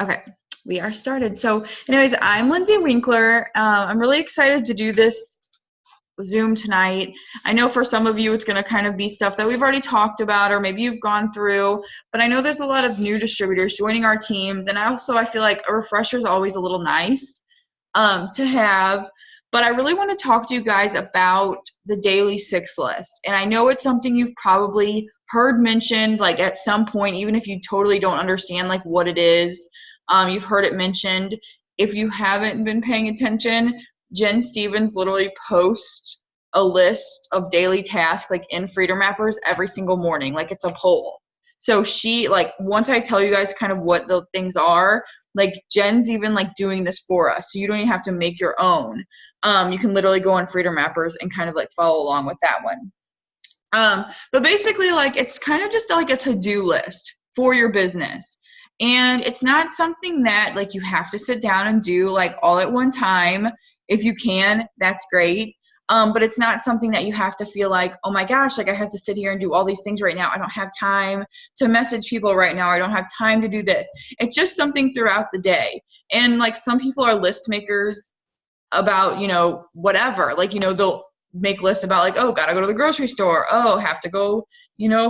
Okay, we are started. So anyways, I'm Lindsay Winkler. I'm really excited to do this Zoom tonight. I know for some of you it's going to kind of be stuff that we've already talked about or maybe you've gone through, but I know there's a lot of new distributors joining our teams, and I feel like a refresher is always a little nice to have. But I really want to talk to you guys about the daily six list. And I know it's something you've probably heard mentioned like at some point, even if you totally don't understand like what it is. You've heard it mentioned. If you haven't been paying attention, Jen Stevens literally posts a list of daily tasks like in Freedom Mappers every single morning, like it's a poll. So she, like, once I tell you guys kind of what the things are, like Jen's even like doing this for us, so you don't even have to make your own. You can literally go on Freedom Mappers and kind of like follow along with that one. But basically, like, it's kind of just like a to-do list for your business. And it's not something that like you have to sit down and do like all at one time. If you can, that's great. But it's not something that you have to feel like, oh my gosh, like I have to sit here and do all these things right now. I don't have time to message people right now. I don't have time to do this. It's just something throughout the day. And like some people are list makers about, whatever, like, they'll make lists about like, oh, gotta go to the grocery store. Oh, have to go,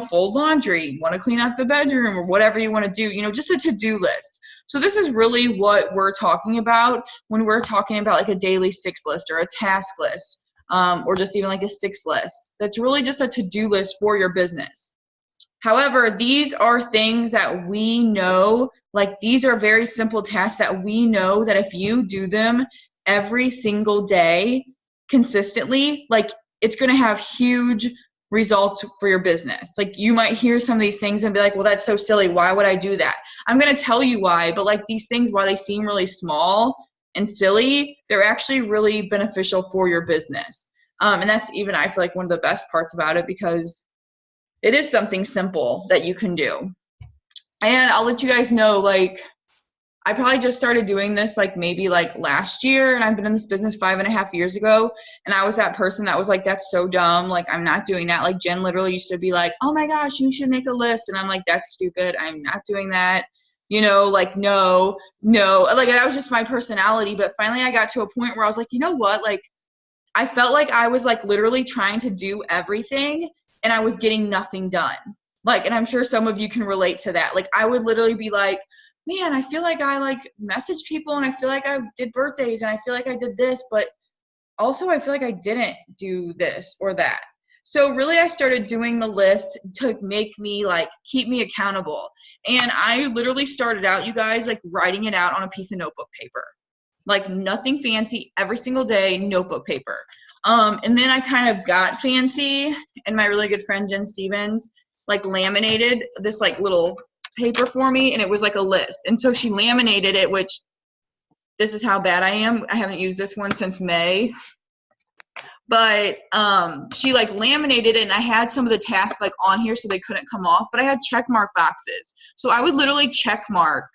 fold laundry, want to clean out the bedroom or whatever you want to do, just a to-do list. So this is really what we're talking about when we're talking about like a daily six list or a task list, or just even like a six list. That's really just a to-do list for your business. However, these are things that we know, like these are very simple tasks that we know that if you do them every single day consistently, like it's going to have huge results for your business. Like you might hear some of these things and be like, well, that's so silly. Why would I do that? I'm going to tell you why, but like these things, while they seem really small and silly, they're actually really beneficial for your business. And that's even, I feel like, one of the best parts about it, because it is something simple that you can do. And I'll let you guys know, like, I probably just started doing this like maybe like last year, and I've been in this business 5.5 years ago, and I was that person that was like, that's so dumb, like I'm not doing that. Like Jen literally used to be like, oh my gosh, you should make a list, and I'm like, that's stupid, I'm not doing that, like no, like that was just my personality. But finally I got to a point where I was like, you know what, like I felt like I was like literally trying to do everything and I was getting nothing done. Like, and I'm sure some of you can relate to that. Like I would literally be like, man, I feel like I like messaged people and I feel like I did birthdays and I feel like I did this, but also I feel like I didn't do this or that. So really I started doing the list to make me like keep me accountable. And I literally started out, you guys, like writing it out on a piece of notebook paper. Like nothing fancy, every single day, notebook paper. And then I kind of got fancy, and my really good friend Jen Stevens like laminated this like little paper for me, and it was like a list. And so she laminated it, which this is how bad I am. I haven't used this one since May. But she like laminated it, and I had some of the tasks like on here so they couldn't come off, but I had check mark boxes. So I would literally check mark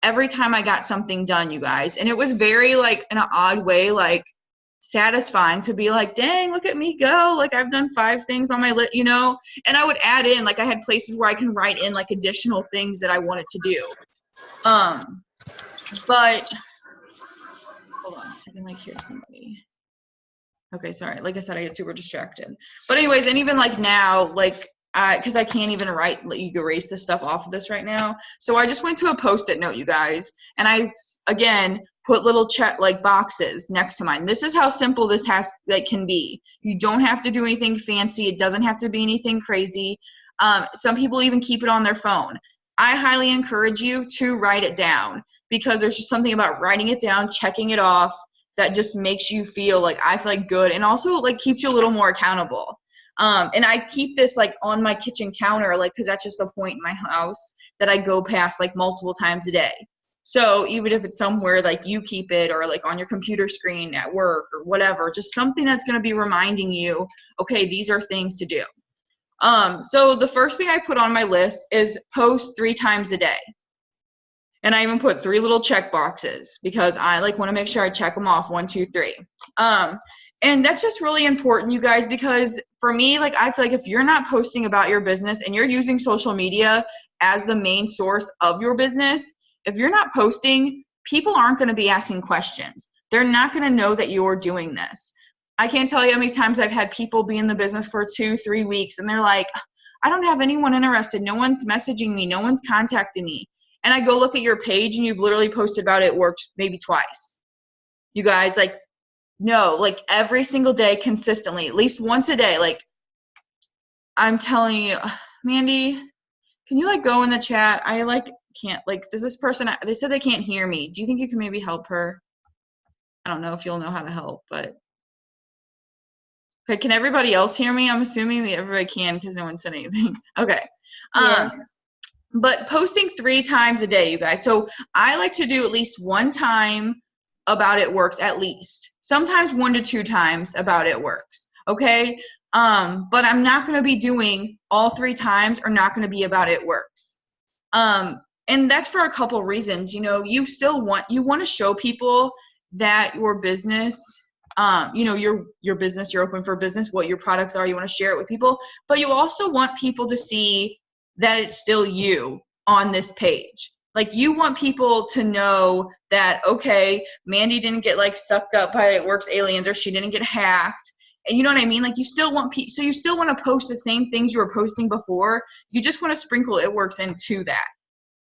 every time I got something done, you guys. And it was very like in an odd way, like satisfying to be like, dang, look at me go, like I've done 5 things on my list, and I would add in, like I had places where I can write in like additional things that I wanted to do. But hold on, I can like hear somebody. Okay, sorry, like I said, I get super distracted. But anyways, and even like now, like because I can't even write, like, you erase this stuff off of this right now. So I just went to a Post-it note, you guys, and I again put little check like boxes next to mine. This is how simple this can be. You don't have to do anything fancy. It doesn't have to be anything crazy. Some people even keep it on their phone. I highly encourage you to write it down, because there's just something about writing it down, checking it off, that just makes you feel like, I feel like, good, and also like keeps you a little more accountable. And I keep this like on my kitchen counter, like, because that's just a point in my house that I go past like multiple times a day. So even if it's somewhere like you keep it, or like on your computer screen at work or whatever, just something that's going to be reminding you, okay, these are things to do. So the first thing I put on my list is post 3 times a day. And I even put 3 little check boxes, because I like want to make sure I check them off 1, 2, 3. And that's just really important, you guys, because for me, like, I feel like if you're not posting about your business and you're using social media as the main source of your business, if you're not posting, people aren't going to be asking questions. They're not going to know that you're doing this. I can't tell you how many times I've had people be in the business for 2-3 weeks and they're like, I don't have anyone interested. No one's messaging me. No one's contacting me. And I go look at your page and you've literally posted about it worked maybe twice. You guys, like, no, like every single day consistently, at least once a day. Like, I'm telling you, Mandy, can you like go in the chat? I like can't, like, does this person, they said they can't hear me. Do you think you can maybe help her? I don't know if you'll know how to help, but. Okay, can everybody else hear me? I'm assuming that everybody can because no one said anything. Okay. Yeah. But posting 3 times a day, you guys. So I like to do at least one time about it works, at least. Sometimes 1 to 2 times about it works. Okay. But I'm not going to be doing all 3 times or not going to be about it works. And that's for a couple reasons. You know, you want to show people that your business, you know, your business, you're open for business, what your products are, you want to share it with people, but you also want people to see that it's still you on this page. Like, you want people to know that, okay, Mandy didn't get like sucked up by It Works aliens, or she didn't get hacked. And you know what I mean? Like, you still want so you still want to post the same things you were posting before. You just want to sprinkle It Works into that.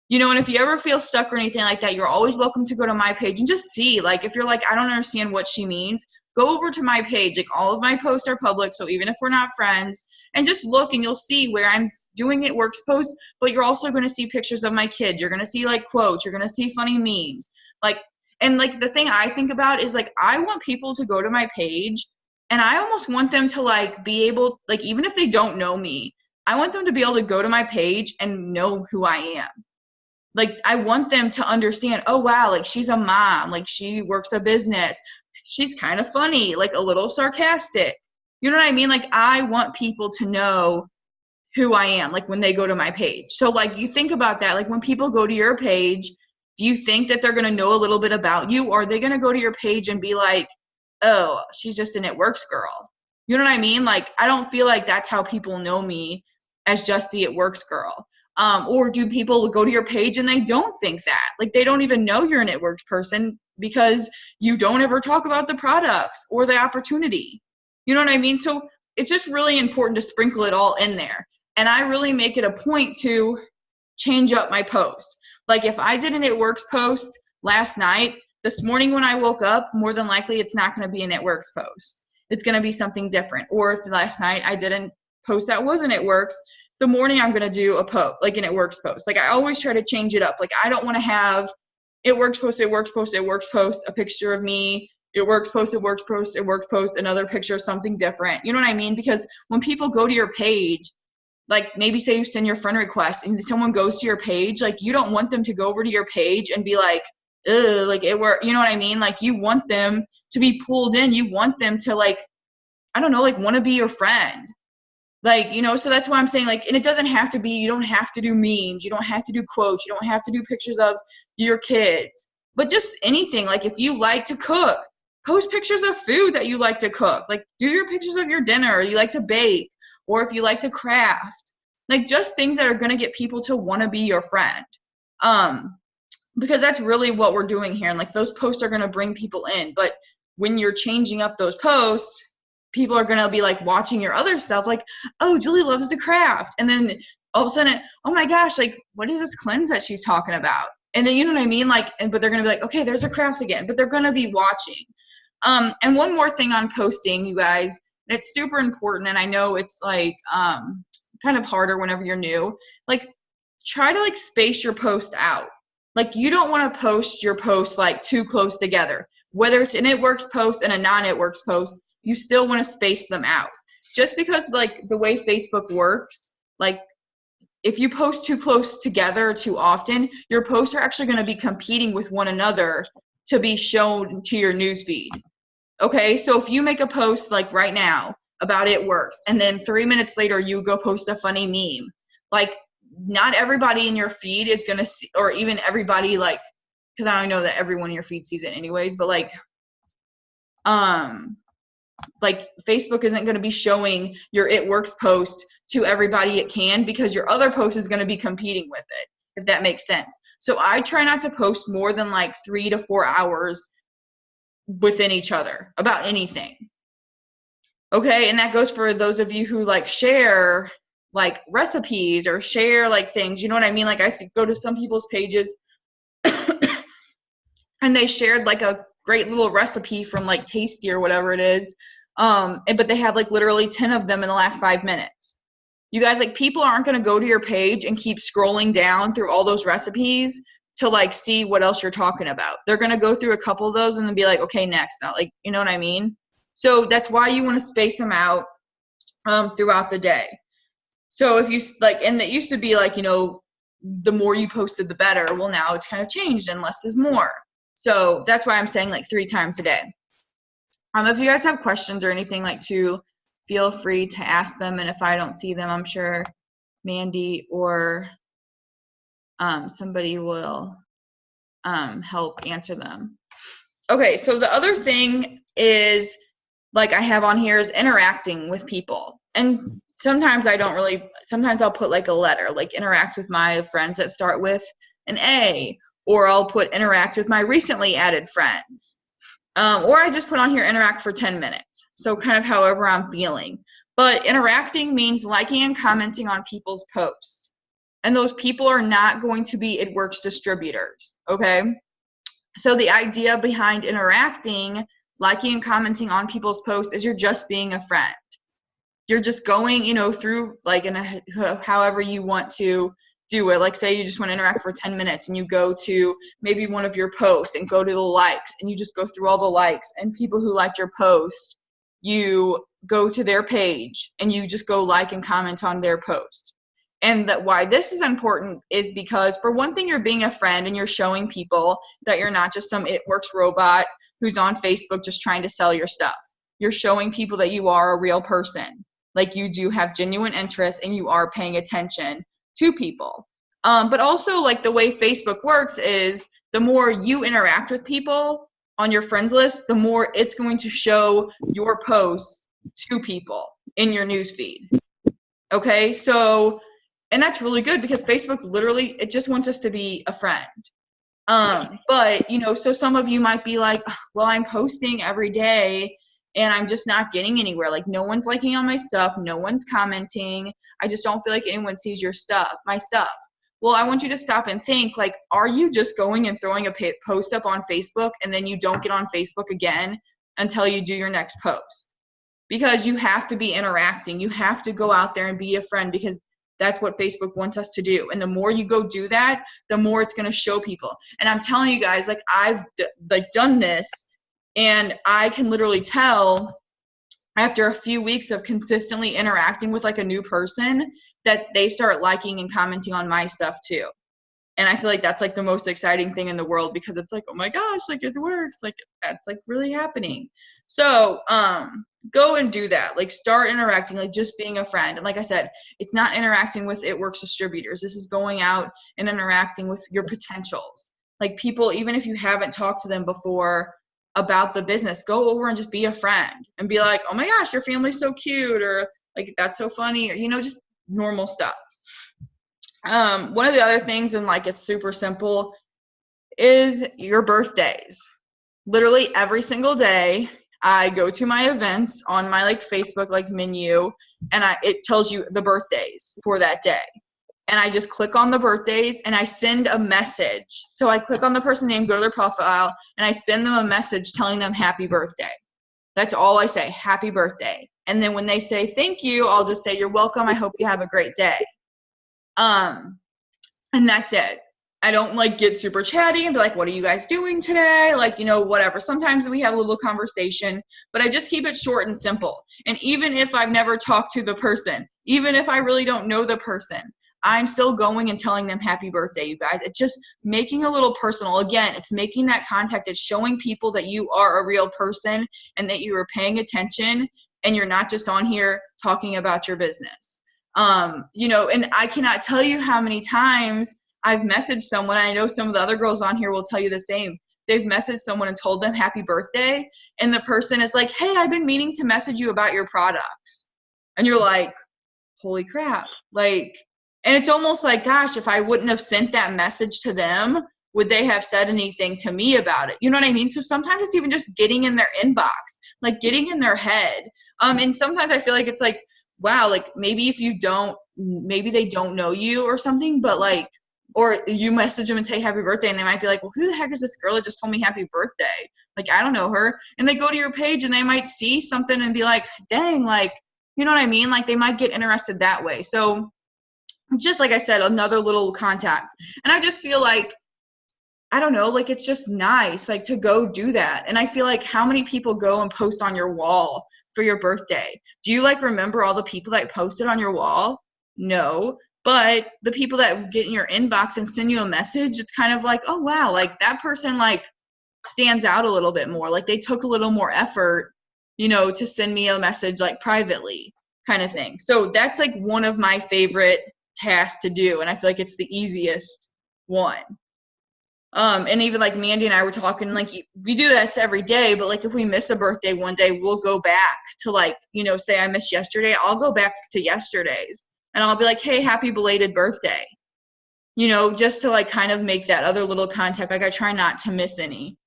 You know, and if you ever feel stuck or anything like that, you're always welcome to go to my page and just see. Like, if you're like, I don't understand what she means, go over to my page. Like, all of my posts are public, so even if we're not friends, and just look and you'll see where I'm doing It Works posts, but you're also going to see pictures of my kids. You're going to see like quotes. You're going to see funny memes. Like, and like the thing I think about is like, I want people to go to my page and I almost want them to like be able, like, even if they don't know me, I want them to be able to go to my page and know who I am. Like, I want them to understand, oh, wow, like, she's a mom. Like, she works a business. She's kind of funny, like a little sarcastic. You know what I mean? Like, I want people to know who I am, like, when they go to my page. So, like, you think about that. Like, when people go to your page, do you think that they're going to know a little bit about you? Or are they going to go to your page and be like, oh, she's just an It Works girl? You know what I mean? Like, I don't feel like that's how people know me, as just the It Works girl. Or do people go to your page and they don't think that? Like, they don't even know you're an It Works person because you don't ever talk about the products or the opportunity. You know what I mean? So it's just really important to sprinkle it all in there. And I really make it a point to change up my posts. Like, if I did an It Works post last night, this morning when I woke up, more than likely it's not going to be an It Works post. It's going to be something different. Or if last night I didn't post that wasn't It Works, the morning I'm going to do a post, like an It Works post. Like, I always try to change it up. Like, I don't want to have It Works post, It Works post, It Works post, a picture of me, It Works post, It Works post, It Works post, another picture of something different. You know what I mean? Because when people go to your page, like, maybe say you send your friend request and someone goes to your page, like, you don't want them to go over to your page and be like, ugh, like, It Works, you know what I mean? Like, you want them to be pulled in. You want them to, like, I don't know, like, want to be your friend. Like, you know, so that's why I'm saying, like, and it doesn't have to be, you don't have to do memes, you don't have to do quotes, you don't have to do pictures of your kids, but just anything. Like, if you like to cook, post pictures of food that you like to cook. Like, do your pictures of your dinner, or you like to bake, or if you like to craft. Like, just things that are going to get people to want to be your friend. Because that's really what we're doing here. And, like, those posts are going to bring people in. But when you're changing up those posts, people are going to be like watching your other stuff, like, oh, Julie loves to craft. And then all of a sudden, oh my gosh, like, what is this cleanse that she's talking about? And then, you know what I mean? Like, but they're going to be like, okay, there's a crafts again, but they're going to be watching. And one more thing on posting, you guys, it's super important. And I know it's like, kind of harder whenever you're new, like, try to like space your post out. Like, you don't want to post your posts like too close together, whether it's an It Works post and a non-It Works post. You still want to space them out. Just because, like, the way Facebook works, like, if you post too close together too often, your posts are actually going to be competing with one another to be shown to your newsfeed. Okay, so if you make a post like right now about It Works, and then 3 minutes later you go post a funny meme, like, not everybody in your feed is going to see, or even everybody, like, because I don't know that everyone in your feed sees it anyways, but like Facebook isn't going to be showing your It Works post to everybody it can, because your other post is going to be competing with it. if that makes sense. So I try not to post more than like 3 to 4 hours within each other about anything. Okay, and that goes for those of you who like share like recipes or share like things, you know what I mean? Like I go to some people's pages and they shared like a great little recipe from like Tasty or whatever it is. But they have like literally 10 of them in the last 5 minutes. You guys, like, people aren't going to go to your page and keep scrolling down through all those recipes to like see what else you're talking about. They're going to go through a couple of those and then be like, okay, next. Now, like, you know what I mean? So that's why you want to space them out throughout the day. So if you like, and it used to be like, you know, the more you posted, the better. Well, now it's kind of changed and less is more. So that's why I'm saying like 3 times a day. If you guys have questions or anything, like, to feel free to ask them. And if I don't see them, I'm sure Mandy or somebody will help answer them. Okay, so the other thing is, like I have on here, is interacting with people. And sometimes sometimes I'll put like a letter, like interact with my friends that start with an A, or I'll put interact with my recently added friends. Or I just put on here interact for 10 minutes. So kind of however I'm feeling. But interacting means liking and commenting on people's posts. And those people are not going to be It Works distributors, okay? So the idea behind interacting, liking and commenting on people's posts, is you're just being a friend. You're just going, you know, through like however you want to do it. Like, say you just want to interact for 10 minutes and you go to maybe one of your posts and go to the likes, and you just go through all the likes, and people who liked your post, you go to their page and you just go like and comment on their post. And that why this is important is because, for one thing, you're being a friend and you're showing people that you're not just some It Works robot who's on Facebook just trying to sell your stuff. You're showing people that you are a real person. Like, you do have genuine interest and you are paying attention to people. But also, like, the way Facebook works is the more you interact with people on your friends list, the more it's going to show your posts to people in your newsfeed. Okay, so, and that's really good because Facebook literally, it just wants us to be a friend. But, you know, so some of you might be like, well, I'm posting every day and I'm just not getting anywhere. Like, no one's liking on my stuff. No one's commenting. I just don't feel like anyone sees my stuff. Well, I want you to stop and think, like, are you just going and throwing a post up on Facebook and then you don't get on Facebook again until you do your next post? Because you have to be interacting. You have to go out there and be a friend, because that's what Facebook wants us to do. And the more you go do that, the more it's going to show people. And I'm telling you guys, like, I've done this, and I can literally tell after a few weeks of consistently interacting with like a new person that they start liking and commenting on my stuff too. And I feel like that's like the most exciting thing in the world, because it's like, oh my gosh, like, it works. Like, that's like really happening. So go and do that. Like, start interacting, like just being a friend. And like I said, it's not interacting with It Works distributors. This is going out and interacting with your potentials. Like, people, even if you haven't talked to them before about the business, go over and just be a friend and be like, oh my gosh, your family's so cute, or like, that's so funny, or, you know, just normal stuff. One of the other things, and like, it's super simple, is your birthdays. Literally every single day I go to my events on my like Facebook like menu, and it tells you the birthdays for that day. And I just click on the birthdays and I send a message. So I click on the person's name, go to their profile, and I send them a message telling them happy birthday. That's all I say, happy birthday. And then when they say thank you, I'll just say, you're welcome. I hope you have a great day. And that's it. I don't like get super chatty and be like, what are you guys doing today? Like, you know, whatever. Sometimes we have a little conversation, but I just keep it short and simple. And even if I've never talked to the person, even if I really don't know the person, I'm still going and telling them happy birthday, you guys. It's just making a little personal. Again, it's making that contact. It's showing people that you are a real person and that you are paying attention and you're not just on here talking about your business. You know, and I cannot tell you how many times I've messaged someone. I know some of the other girls on here will tell you the same. They've messaged someone and told them happy birthday, and the person is like, hey, I've been meaning to message you about your products. And you're like, holy crap. Like, And it's almost like, gosh, if I wouldn't have sent that message to them, would they have said anything to me about it? You know what I mean? So sometimes it's even just getting in their inbox, like getting in their head. And sometimes I feel like it's like, wow, like maybe maybe they don't know you or something, but like, or you message them and say happy birthday, and they might be like, well, who the heck is this girl that just told me happy birthday? Like, I don't know her. And they go to your page and they might see something and be like, dang, like, you know what I mean? Like they might get interested that way. So just like I said, another little contact. And I just feel like, I don't know, like it's just nice, like to go do that. And I feel like how many people go and post on your wall for your birthday? Do you like remember all the people that posted on your wall? No. But the people that get in your inbox and send you a message, it's kind of like, oh wow, like that person like stands out a little bit more. Like they took a little more effort, you know, to send me a message like privately kind of thing. So that's like one of my favorite tasks to do. And I feel like it's the easiest one. And even like Mandy and I were talking, like we do this every day, but like if we miss a birthday one day, we'll go back to like, you know, say I missed yesterday, I'll go back to yesterday's and I'll be like, hey, happy belated birthday, you know, just to like kind of make that other little contact. Like I try not to miss any.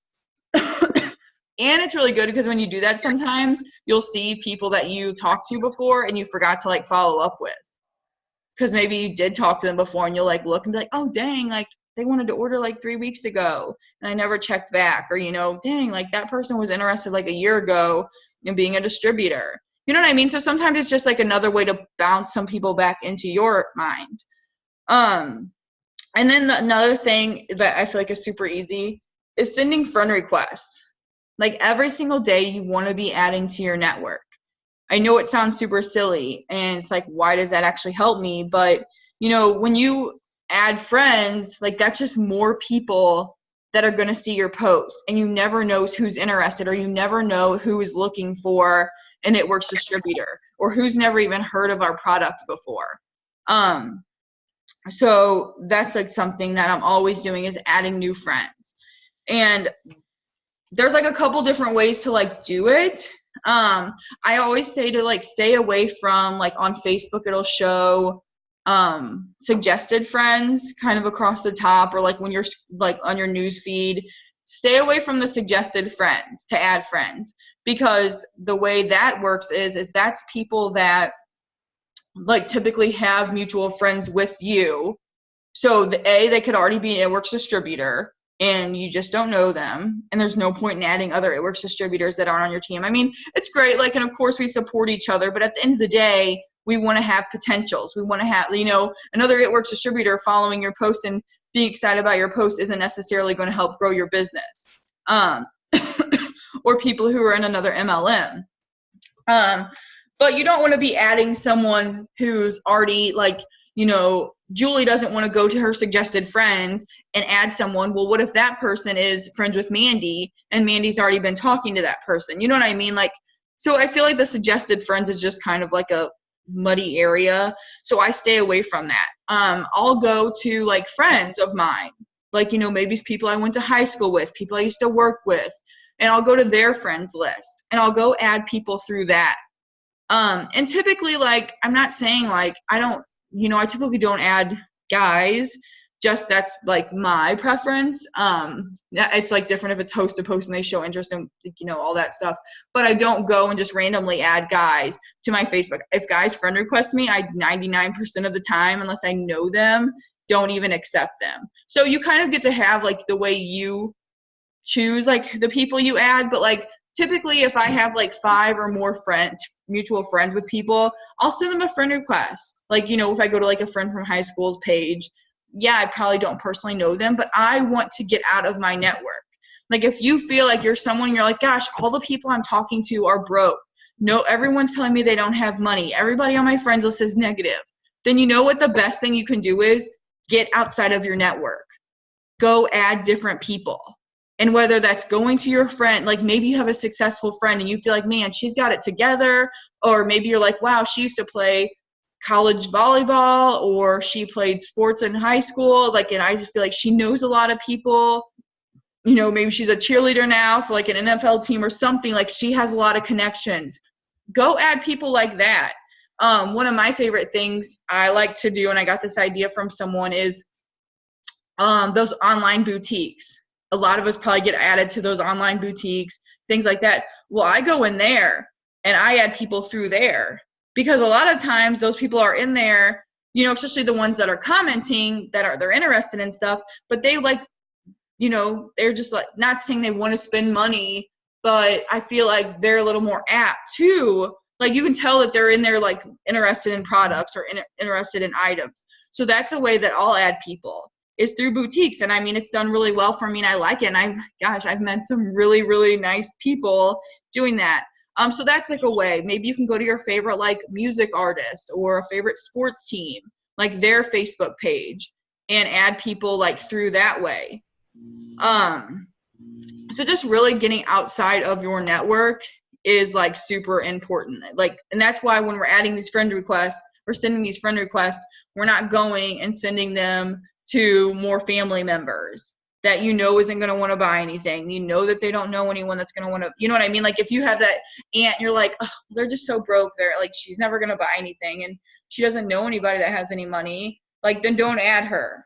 And it's really good because when you do that, sometimes you'll see people that you talked to before and you forgot to like follow up with. Because maybe you did talk to them before and you'll like look and be like, oh dang, like they wanted to order like 3 weeks ago and I never checked back. Or, you know, dang, like that person was interested like a year ago in being a distributor. You know what I mean? So sometimes it's just like another way to bounce some people back into your mind. And then another thing that I feel like is super easy is sending friend requests. Like every single day you want to be adding to your network. I know it sounds super silly and it's like, why does that actually help me? But, you know, when you add friends, like that's just more people that are going to see your post, and you never know who's interested, or you never know who is looking for an It Works distributor, or who's never even heard of our products before. So that's like something that I'm always doing is adding new friends. And there's like a couple different ways to like do it. I always say to like stay away from like on Facebook, it'll show suggested friends kind of across the top, or like when you're like on your news feed, stay away from the suggested friends to add friends, because the way that works is that's people that like typically have mutual friends with you. So they could already be an It Works distributor and you just don't know them, and there's no point in adding other It Works distributors that aren't on your team. I mean, it's great, like, and of course we support each other, but at the end of the day, we want to have potentials. We want to have, you know, another It Works distributor following your post and being excited about your post isn't necessarily going to help grow your business. Or people who are in another MLM. But you don't want to be adding someone who's already like, you know, Julie doesn't want to go to her suggested friends and add someone. Well, what if that person is friends with Mandy and Mandy's already been talking to that person? You know what I mean? Like, so I feel like the suggested friends is just kind of like a muddy area. So I stay away from that. I'll go to like friends of mine, like, you know, maybe it's people I went to high school with, people I used to work with, and I'll go to their friends list and I'll go add people through that. And typically, like, I'm not saying like I typically don't add guys, just that's like my preference. It's like different if it's host to post and they show interest in, you know, all that stuff. But I don't go and just randomly add guys to my Facebook. If guys friend request me, I 99% of the time, unless I know them, don't even accept them. So you kind of get to have like the way you choose like the people you add, but like typically if I have like 5 or more mutual friends with people, I'll send them a friend request. Like, you know, if I go to like a friend from high school's page, yeah, I probably don't personally know them, but I want to get out of my network. Like if you feel like you're someone, you're like, gosh, all the people I'm talking to are broke. No, everyone's telling me they don't have money. Everybody on my friends list is negative. Then you know what the best thing you can do is get outside of your network. Go add different people. And whether that's going to your friend, like maybe you have a successful friend and you feel like, man, she's got it together. Or maybe you're like, wow, she used to play college volleyball, or she played sports in high school. Like, and I just feel like she knows a lot of people. You know, maybe she's a cheerleader now for like an NFL team or something. Like she has a lot of connections. Go add people like that. One of my favorite things I like to do, and I got this idea from someone, is those online boutiques. A lot of us probably get added to those online boutiques, things like that. Well, I go in there and I add people through there, because a lot of times those people are in there, you know, especially the ones that are commenting, they're interested in stuff, but they like, you know, they're just like, not saying they want to spend money, but I feel like they're a little more apt to, like, you can tell that they're in there like interested in products or interested in items. So that's a way that I'll add people, is through boutiques. And I mean, it's done really well for me and I like it. And I've met some really, really nice people doing that. So that's like a way. Maybe you can go to your favorite like music artist or a favorite sports team, like their Facebook page, and add people like through that way. So just really getting outside of your network is like super important. Like, and that's why when we're adding these friend requests, we're sending these friend requests, we're not going and sending them to more family members that you know isn't going to want to buy anything. You know that they don't know anyone that's going to want to, you know what I mean? Like if you have that aunt, you're like, oh, they're just so broke. They're like, she's never going to buy anything and she doesn't know anybody that has any money. Like, then don't add her.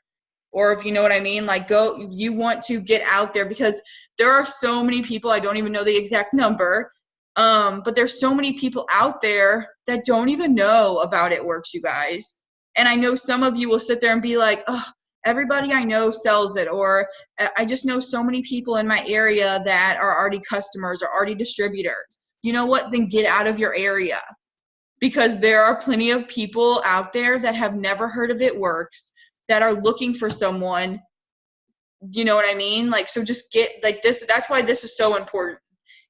Or if you know what I mean, like you want to get out there, because there are so many people, I don't even know the exact number, but there's so many people out there that don't even know about It Works, you guys. And I know some of you will sit there and be like, oh, everybody I know sells it, or I just know so many people in my area that are already customers or already distributors. You know what? Then get out of your area, because there are plenty of people out there that have never heard of It Works, that are looking for someone. You know what I mean? Like, so just get like this. That's why this is so important.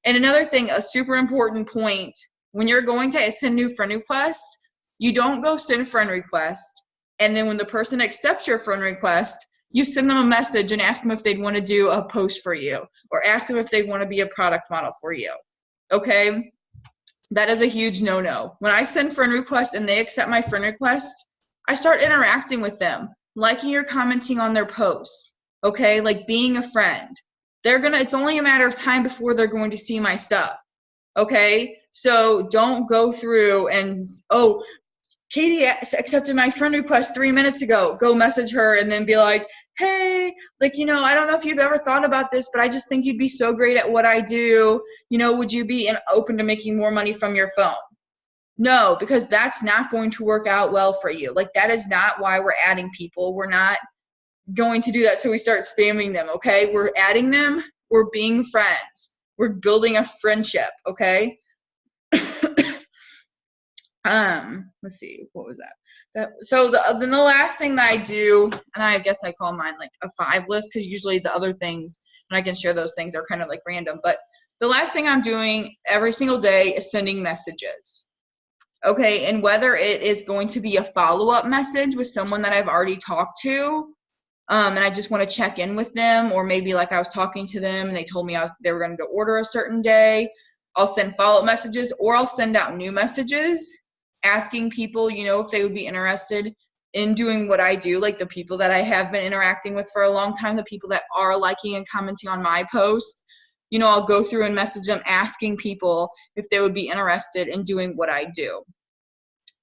And another thing, a super important point, when you're going to send new friend requests, you don't go send friend request, and then when the person accepts your friend request, you send them a message and ask them if they'd want to do a post for you, or ask them if they want to be a product model for you. Okay? That is a huge no-no. When I send friend requests and they accept my friend request, I start interacting with them, liking or commenting on their posts. Okay? Like being a friend. It's only a matter of time before they're going to see my stuff. Okay? So don't go through and, oh, Katie accepted my friend request 3 minutes ago. Go message her and then be like, hey, like, you know, I don't know if you've ever thought about this, but I just think you'd be so great at what I do. You know, would you be open to making more money from your phone? No, because that's not going to work out well for you. Like, that is not why we're adding people. We're not going to do that so we start spamming them, okay? We're adding them. We're being friends. We're building a friendship, okay? Let's see, what was that? Then the last thing that I do, and I guess I call mine like a 5 list, because usually the other things, and I can share those things, are kind of like random, but the last thing I'm doing every single day is sending messages. Okay, and whether it is going to be a follow-up message with someone that I've already talked to, and I just want to check in with them, or maybe like I was talking to them and they told me they were going to order a certain day, I'll send follow-up messages, or I'll send out new messages asking people, you know, if they would be interested in doing what I do, like the people that I have been interacting with for a long time, the people that are liking and commenting on my posts. You know, I'll go through and message them asking people if they would be interested in doing what I do.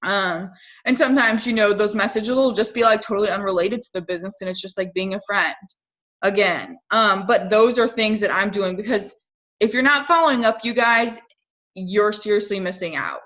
And sometimes, you know, those messages will just be like totally unrelated to the business, and it's just like being a friend again. But those are things that I'm doing, because if you're not following up, you guys, you're seriously missing out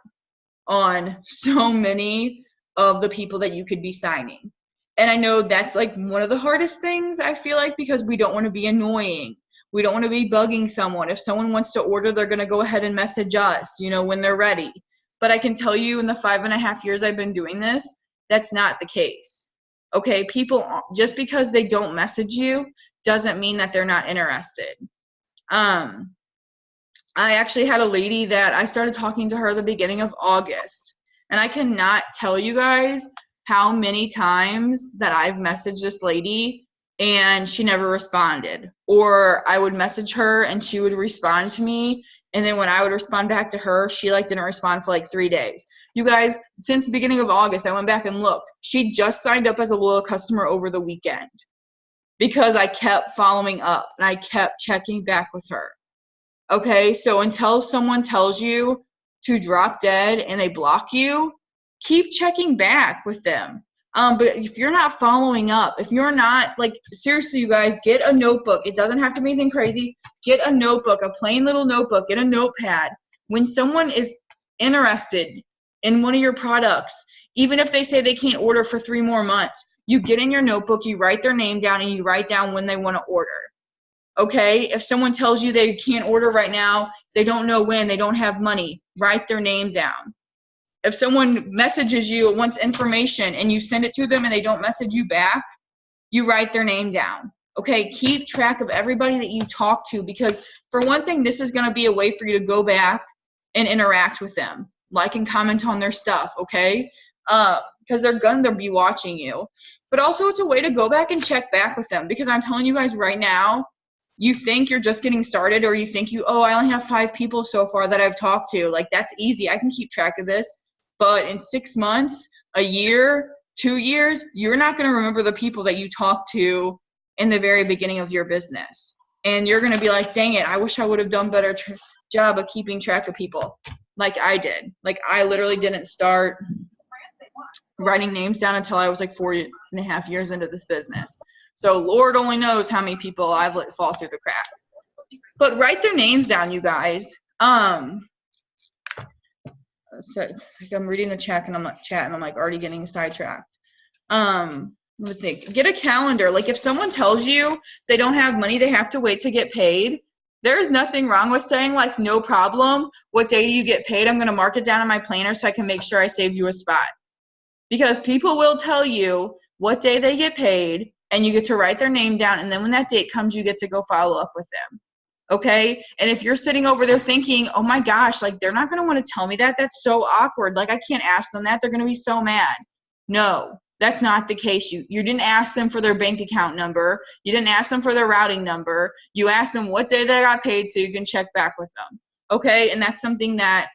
on so many of the people that you could be signing. And I know that's like one of the hardest things, I feel like, because we don't want to be annoying. We don't want to be bugging someone. If someone wants to order, they're going to go ahead and message us, you know, when they're ready. But I can tell you, in the 5.5 years I've been doing this, that's not the case. Okay, people, just because they don't message you doesn't mean that they're not interested. I actually had a lady that I started talking to her at the beginning of August, and I cannot tell you guys how many times that I've messaged this lady and she never responded. Or I would message her and she would respond to me, and then when I would respond back to her, she like didn't respond for like 3 days. You guys, since the beginning of August, I went back and looked. She just signed up as a loyal customer over the weekend because I kept following up and I kept checking back with her. Okay, so until someone tells you to drop dead and they block you, keep checking back with them. But if you're not following up, if you're not, like, seriously, you guys, get a notebook. It doesn't have to be anything crazy. Get a notebook, a plain little notebook. Get a notepad. When someone is interested in one of your products, even if they say they can't order for 3 more months, you get in your notebook, you write their name down, and you write down when they want to order. Okay? If someone tells you they can't order right now, they don't know when, they don't have money, write their name down. If someone messages you, wants information, and you send it to them and they don't message you back, you write their name down. Okay, keep track of everybody that you talk to, because for one thing, this is going to be a way for you to go back and interact with them, like and comment on their stuff, okay? Because they're going to be watching you. But also it's a way to go back and check back with them, because I'm telling you guys right now, you think you're just getting started, or you think I only have 5 people so far that I've talked to. Like, that's easy. I can keep track of this. But in 6 months, a year, 2 years, you're not going to remember the people that you talked to in the very beginning of your business. And you're going to be like, dang it, I wish I would have done a better job of keeping track of people like I did. Like, I literally didn't start writing names down until I was like 4.5 years into this business. So Lord only knows how many people I've let fall through the crack. But write their names down, you guys. So like I'm reading the chat and I'm like already getting sidetracked. Let's think. Get a calendar. Like, if someone tells you they don't have money, they have to wait to get paid, there's nothing wrong with saying, like, no problem. What day do you get paid? I'm going to mark it down in my planner so I can make sure I save you a spot. Because people will tell you what day they get paid, and you get to write their name down, and then when that date comes, you get to go follow up with them. Okay? And if you're sitting over there thinking, oh my gosh, like, they're not going to want to tell me that. That's so awkward. Like, I can't ask them that. They're going to be so mad. No, that's not the case. You didn't ask them for their bank account number. You didn't ask them for their routing number. You asked them what day they got paid so you can check back with them. Okay? And that's something that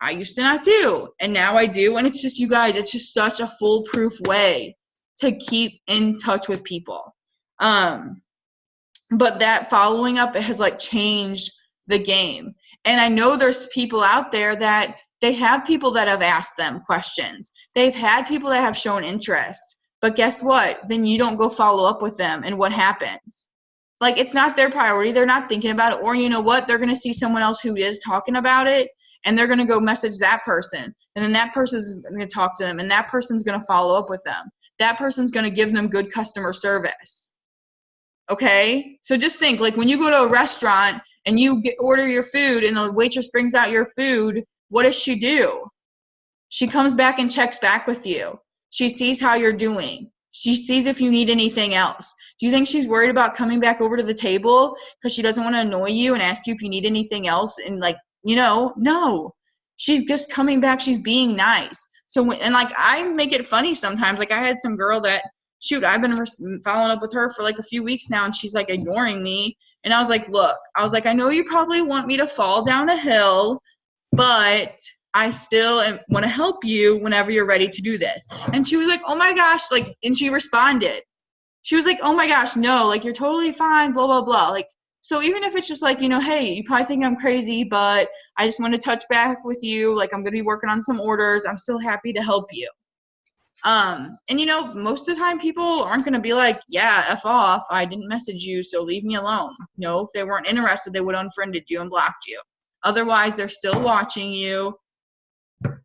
I used to not do. And now I do. And it's just, you guys, it's just such a foolproof way to keep in touch with people. But that following up, it has like changed the game. And I know there's people out there that they have people that have asked them questions. They've had people that have shown interest. But guess what? Then you don't go follow up with them. And what happens? Like, it's not their priority. They're not thinking about it. Or you know what? They're going to see someone else who is talking about it. And they're going to go message that person. And then that person's going to talk to them. And that person's going to follow up with them. That person's going to give them good customer service. Okay? So just think, like, when you go to a restaurant and you order your food and the waitress brings out your food, what does she do? She comes back and checks back with you. She sees how you're doing. She sees if you need anything else. Do you think she's worried about coming back over to the table because she doesn't want to annoy you and ask you if you need anything else? And, like, you know, no. She's just coming back. She's being nice. So, and like, I make it funny sometimes. Like, I had some girl that, shoot, I've been following up with her for like a few weeks now, and she's like ignoring me. And I was like, look, I know you probably want me to fall down a hill, but I still want to help you whenever you're ready to do this. And she was like, oh my gosh, like, and she responded. She was like, oh my gosh, no, like, you're totally fine, blah, blah, blah. Like, so even if it's just like, you know, hey, you probably think I'm crazy, but I just want to touch back with you. Like, I'm going to be working on some orders. I'm still happy to help you. And, you know, most of the time people aren't going to be like, yeah, F off. I didn't message you, so leave me alone. No, if they weren't interested, they would have unfriended you and blocked you. Otherwise, they're still watching you.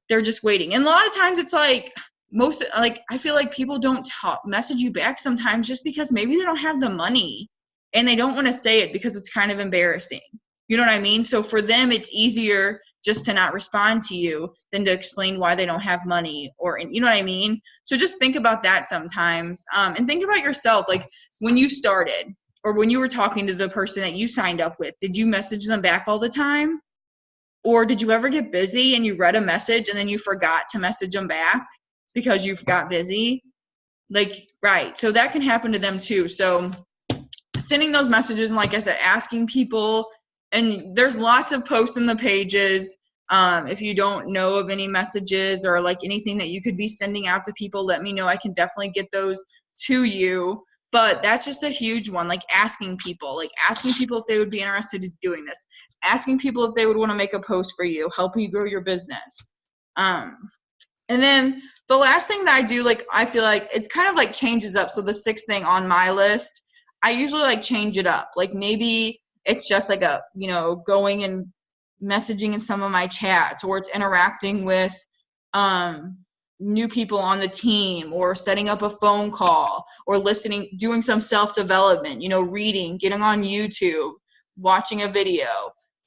They're just waiting. And a lot of times it's like, I feel like people don't message you back sometimes just because maybe they don't have the money. And they don't want to say it because it's kind of embarrassing. You know what I mean? So for them, it's easier just to not respond to you than to explain why they don't have money, or, you know what I mean? So just think about that sometimes. And think about yourself. Like, when you started, or when you were talking to the person that you signed up with, did you message them back all the time? Or did you ever get busy and you read a message and then you forgot to message them back because you got busy? Like, right. So that can happen to them too. So sending those messages, and like I said, asking people, and there's lots of posts in the pages. If you don't know of any messages or like anything that you could be sending out to people, let me know. I can definitely get those to you. But that's just a huge one, like asking people if they would be interested in doing this, asking people if they would want to make a post for you, help you grow your business. And then the last thing that I do, like, I feel like it's kind of like changes up. So the sixth thing on my list, I usually like change it up. Like maybe it's just like a, going and messaging in some of my chats, or it's interacting with new people on the team, or setting up a phone call, or listening, doing some self-development, reading, getting on YouTube, watching a video.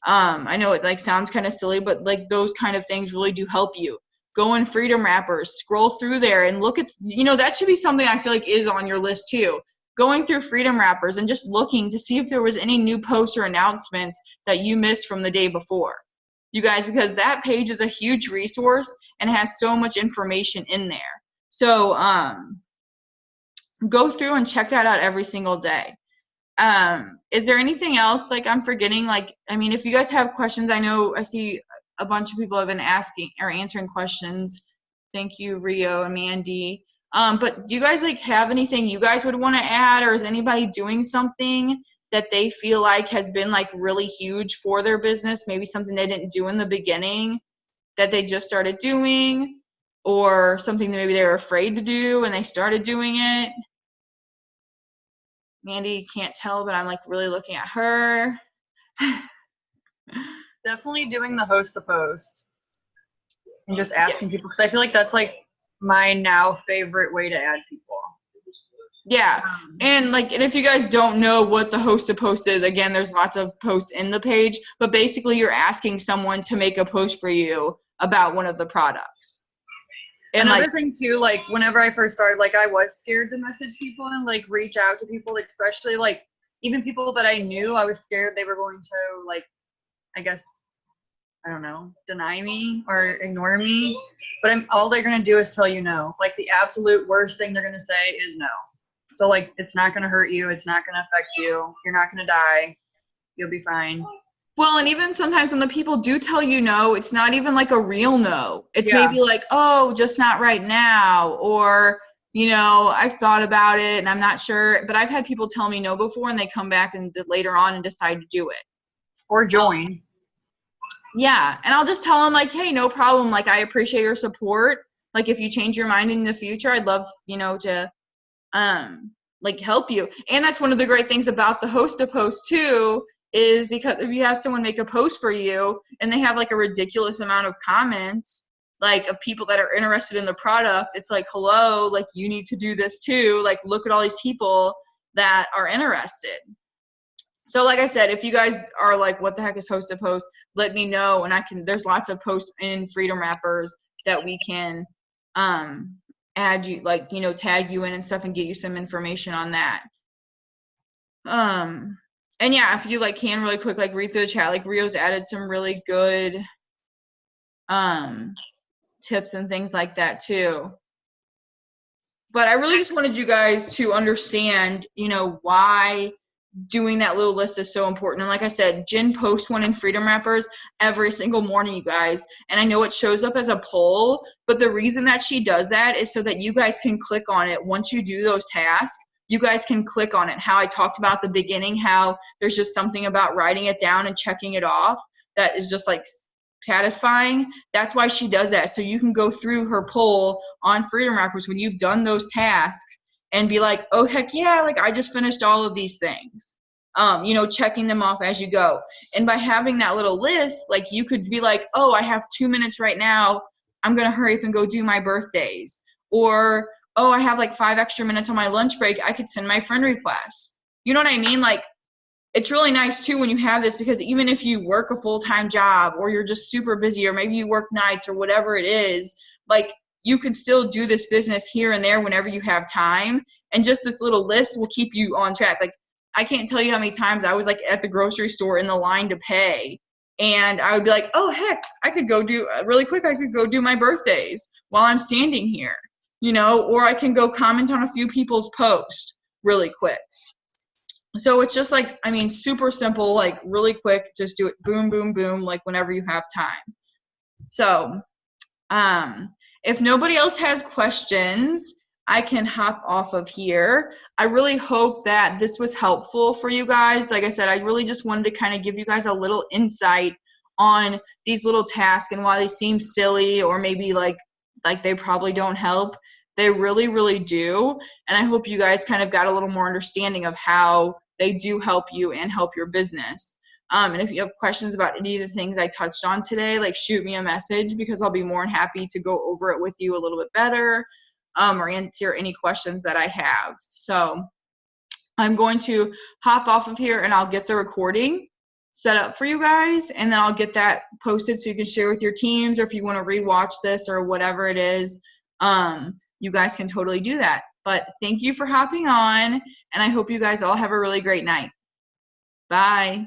I know it like sounds kind of silly, but like those kind of things really do help you. Go in Freedom Wrappers, scroll through there and look at, that should be something I feel like is on your list too. Going through Freedom Wrappers and just looking to see if there was any new posts or announcements that you missed from the day before. You guys, because that page is a huge resource and has so much information in there. So go through and check that out every single day. Is there anything else like I'm forgetting? Like, I mean, if you guys have questions, I know I see a bunch of people have been asking or answering questions. Thank you, Rio and Mandy. But do you guys like have anything you guys would want to add, or is anybody doing something that they feel like has been like really huge for their business? Maybe something they didn't do in the beginning that they just started doing, or something that maybe they were afraid to do and they started doing it. Mandy can't tell, but I'm like really looking at her. Definitely doing the host to post and just asking people, because I feel like that's like my now favorite way to add people. Yeah, and if you guys don't know what the host to post is, again, there's lots of posts in the page, but basically you're asking someone to make a post for you about one of the products. And another thing too, like whenever I first started, like I was scared to message people and like reach out to people, especially like even people that I knew. I was scared they were going to like, I guess, I don't know, deny me or ignore me. But all they're gonna do is tell you no. Like the absolute worst thing they're gonna say is no. So like it's not gonna hurt you. It's not gonna affect you. You're not gonna die. You'll be fine. Well, and even sometimes when the people do tell you no, it's not even like a real no. It's maybe like, oh, just not right now, or, I've thought about it and I'm not sure. But I've had people tell me no before and they come back and later on and decide to do it. Or join. Yeah. And I'll just tell them like, hey, no problem. Like, I appreciate your support. Like, if you change your mind in the future, I'd love, to help you. And that's one of the great things about the host to post too, is because if you have someone make a post for you and they have like a ridiculous amount of comments, like of people that are interested in the product, it's like, hello, like you need to do this too. Like, look at all these people that are interested. So like I said, if you guys are like, what the heck is host to post, let me know. And there's lots of posts in Freedom Wrappers that we can add you, tag you in and stuff and get you some information on that. And yeah, if you can really quick, read through the chat, Rio's added some really good tips and things like that too. But I really just wanted you guys to understand, why doing that little list is so important. And like I said, Jen posts one in Freedom Wrappers every single morning, you guys. And I know it shows up as a poll, but the reason that she does that is so that you guys can click on it once you do those tasks. You guys can click on it. How I talked about at the beginning, how there's just something about writing it down and checking it off that is just satisfying. That's why she does that. So you can go through her poll on Freedom Wrappers when you've done those tasks and be like, oh, heck yeah, I just finished all of these things. Checking them off as you go. And by having that little list, you could be like, oh, I have 2 minutes right now. I'm going to hurry up and go do my birthdays. Or, oh, I have 5 extra minutes on my lunch break. I could send my friend requests. You know what I mean? It's really nice too when you have this, because even if you work a full-time job or you're just super busy, or maybe you work nights or whatever it is, you can still do this business here and there whenever you have time. And just this little list will keep you on track. I can't tell you how many times I was at the grocery store in the line to pay, and I would be like, oh, heck, I could go do my birthdays while I'm standing here, or I can go comment on a few people's posts really quick. So it's just super simple, really quick, just do it, boom, boom, boom, whenever you have time. So, if nobody else has questions, I can hop off of here. I really hope that this was helpful for you guys. Like I said, I really just wanted to kind of give you guys a little insight on these little tasks and why they seem silly, or maybe like they probably don't help. They really, really do. And I hope you guys kind of got a little more understanding of how they do help you and help your business. And if you have questions about any of the things I touched on today, like shoot me a message, because I'll be more than happy to go over it with you a little bit better, or answer any questions that I have. So I'm going to hop off of here and I'll get the recording set up for you guys, and then I'll get that posted so you can share with your teams, or if you want to rewatch this or whatever it is, you guys can totally do that. But thank you for hopping on, and I hope you guys all have a really great night. Bye.